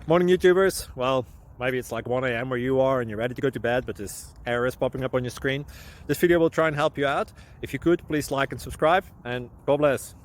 Morning YouTubers. Well, maybe it's like 1 a.m. where you are and you're ready to go to bed, but this error is popping up on your screen. This video will try and help you out. If you could, please like and subscribe, and God bless.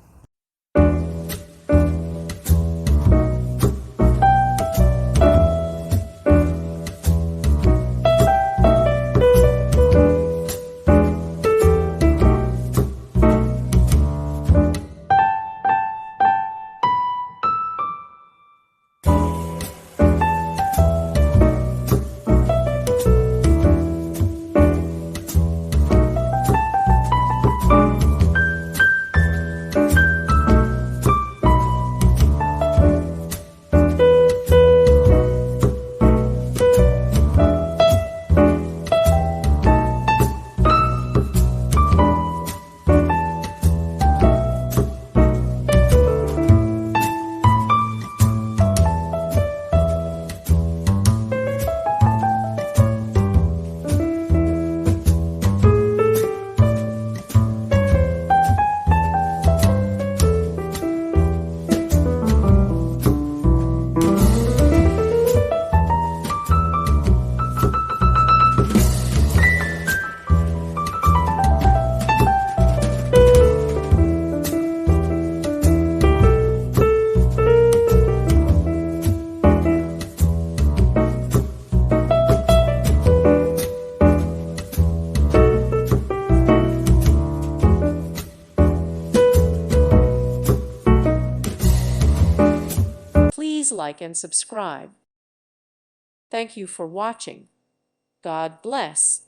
Please like and subscribe. Thank you for watching. God bless.